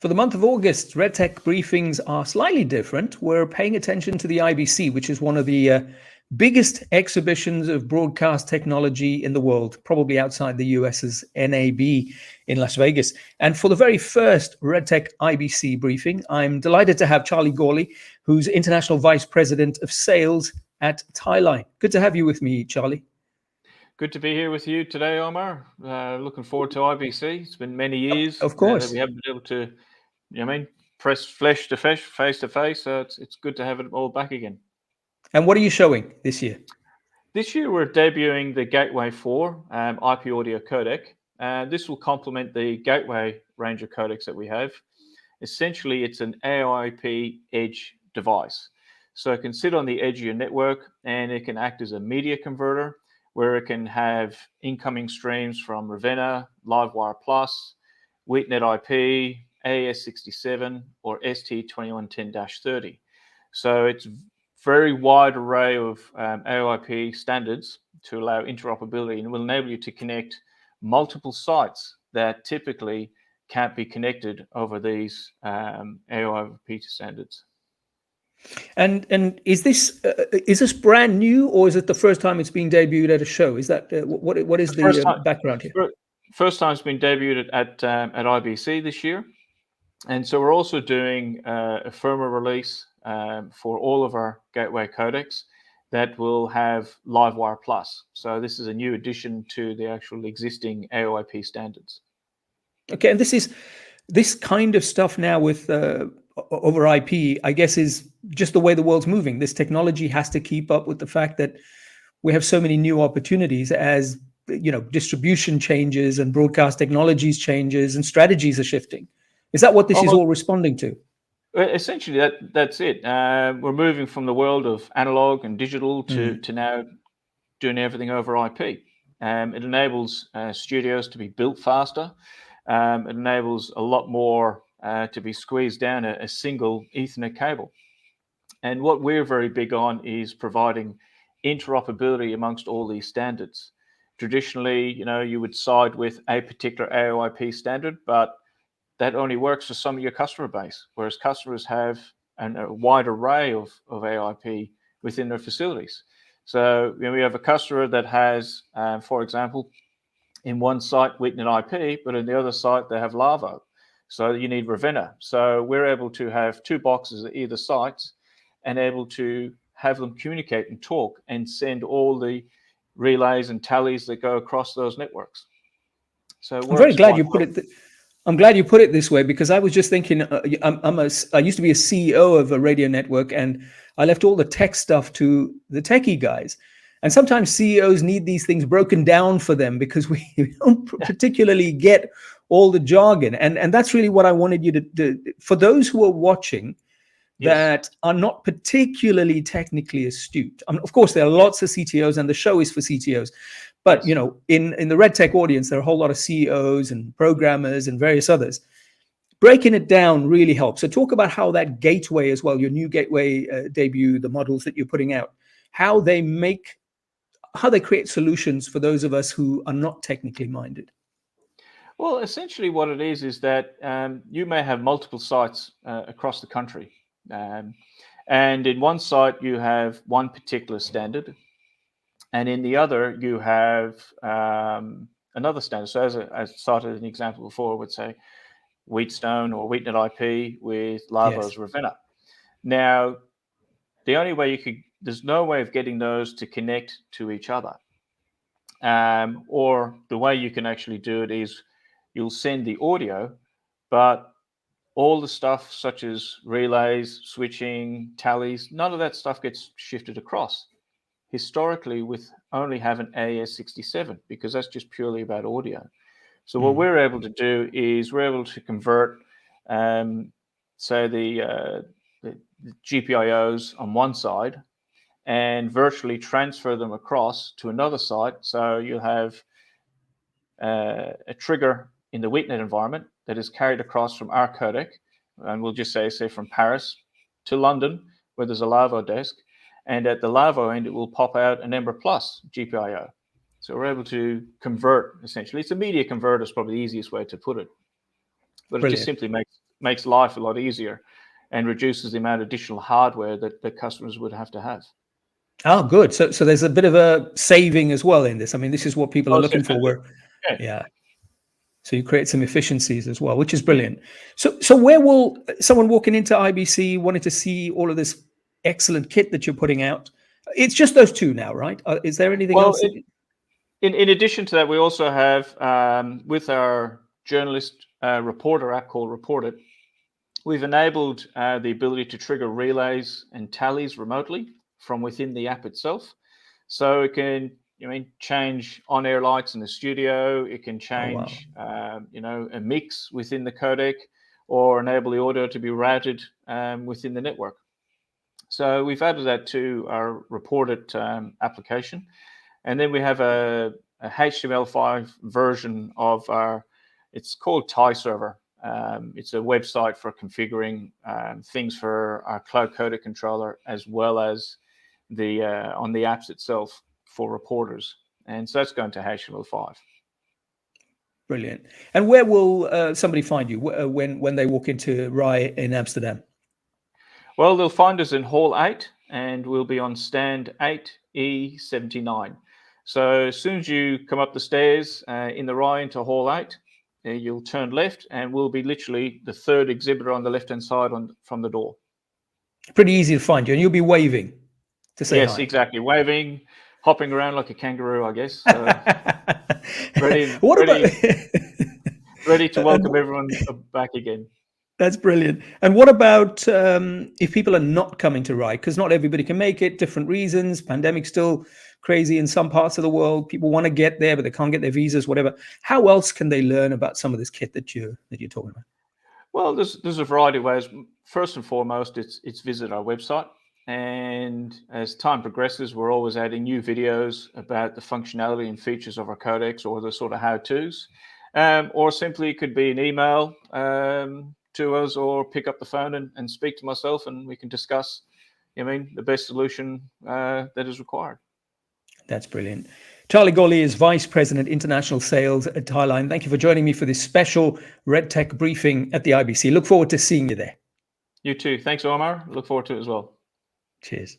For the month of August, RedTech briefings are slightly different. We're paying attention to the IBC, which is one of the biggest exhibitions of broadcast technology in the world, probably outside the US's NAB in Las Vegas. And for the very first RedTech IBC briefing, I'm delighted to have Charlie Gawley, who's International Vice President of Sales at Tieline. Good to have you with me, Charlie. Good to be here with you today, Omar. Looking forward to IBC. It's been many years Of course. that we haven't been able to, press flesh to flesh, face to face. So it's good to have it all back again. And what are you showing this year? This year we're debuting the Gateway 4 IP audio codec. This will complement the Gateway range of codecs that we have. Essentially, it's an AIP edge device. So it can sit on the edge of your network and it can act as a media converter, where it can have incoming streams from Ravenna, Livewire Plus, WheatNet IP, AES67, or ST2110-30. So it's a very wide array of AIP standards to allow interoperability, and will enable you to connect multiple sites that typically can't be connected over these AIP standards. And is this brand new, or is it the first time it's being debuted at a show? Is that what is the background here? First time it's been debuted at IBC this year, and so we're also doing a firmware release for all of our Gateway codecs that will have Livewire Plus. So this is a new addition to the actual existing AOIP standards. Okay, and this kind of stuff now with over IP, I guess, is just the way the world's moving. This technology has to keep up with the fact that we have so many new opportunities as distribution changes and broadcast technologies changes and strategies are shifting. Is that what this is all responding to? Essentially, that's it. We're moving from the world of analog and digital to now doing everything over IP. It enables studios to be built faster. It enables a lot more to be squeezed down a single Ethernet cable. And what we're very big on is providing interoperability amongst all these standards. Traditionally, you would side with a particular AOIP standard, but that only works for some of your customer base, whereas customers have a wide array of AIP within their facilities. So we have a customer that has, for example, in one site WheatNet IP, but in the other site they have Lavo. So you need Ravenna. So we're able to have two boxes at either sites and able to have them communicate and talk and send all the relays and tallies that go across those networks. So I'm very glad you put it. I'm glad you put it this way, because I was just thinking. I used to be a CEO of a radio network, and I left all the tech stuff to the techie guys. And sometimes CEOs need these things broken down for them because we don't particularly get all the jargon. And that's really what I wanted you to do. For those who are watching that are not particularly technically astute. Of course, there are lots of CTOs, and the show is for CTOs. But, in the RedTech audience, there are a whole lot of CEOs and programmers and various others. Breaking it down really helps. So talk about how that gateway as well, your new gateway debut, the models that you're putting out, how they create solutions for those of us who are not technically minded. Well, essentially what it is that you may have multiple sites across the country. And in one site, you have one particular standard. And in the other, you have another standard. So as I cited an example before, I would say Wheatstone or WheatNet IP with Lavo's Ravenna. Now, the only way there's no way of getting those to connect to each other. Or the way you can actually do it is you'll send the audio, but all the stuff such as relays, switching, tallies, none of that stuff gets shifted across. Historically, with only having AES67, because that's just purely about audio. So what we're able to do is we're able to convert, say, the GPIOs on one side and virtually transfer them across to another site. So you'll have a trigger in the WheatNet environment that is carried across from our codec, and we'll just say from Paris to London, where there's a Lavo desk. And at the Lavo end, it will pop out an Ember Plus GPIO. So we're able to convert, essentially. It's a media converter is probably the easiest way to put it. But Brilliant. It just simply makes life a lot easier and reduces the amount of additional hardware that customers would have to have. Oh, good. So there's a bit of a saving as well in this. I mean, this is what people are Most looking for. definitely. Yeah. So you create some efficiencies as well, which is brilliant. So where will someone walking into IBC wanting to see all of this excellent kit that you're putting out? It's just those two now, right? Is there anything else? In addition to that, we also have, with our journalist reporter app called Report It, we've enabled the ability to trigger relays and tallies remotely from within the app itself. So it can, change on-air lights in the studio. It can change, a mix within the codec, or enable the audio to be routed within the network. So we've added that to our Report It application. And then we have a HTML5 version of it's called Tie Server. It's a website for configuring things for our cloud codec controller, as well as on the apps itself for reporters. And so that's going to HTML5. Brilliant. And where will somebody find you when they walk into RAI in Amsterdam? Well, they'll find us in Hall 8, and we'll be on stand 8E79. So as soon as you come up the stairs in the RAI into Hall 8, you'll turn left, and we'll be literally the third exhibitor on the left-hand side from the door. Pretty easy to find you, and you'll be waving to say hi. Yes, exactly. Waving, hopping around like a kangaroo, I guess. So ready to welcome everyone back again. That's brilliant. And what about if people are not coming to RAI? Because not everybody can make it, different reasons. Pandemic's still crazy in some parts of the world. People want to get there, but they can't get their visas, whatever. How else can they learn about some of this kit that you're talking about? Well, there's a variety of ways. First and foremost, it's visit our website. And as time progresses, we're always adding new videos about the functionality and features of our codecs, or the sort of how-tos. Or simply it could be an email to us, or pick up the phone and speak to myself, and we can discuss, the best solution that is required. That's brilliant. Charlie Gawley is Vice President International Sales at Tieline. Thank you for joining me for this special RedTech briefing at the IBC. Look forward to seeing you there. You too. Thanks, Omar. Look forward to it as well. Cheers.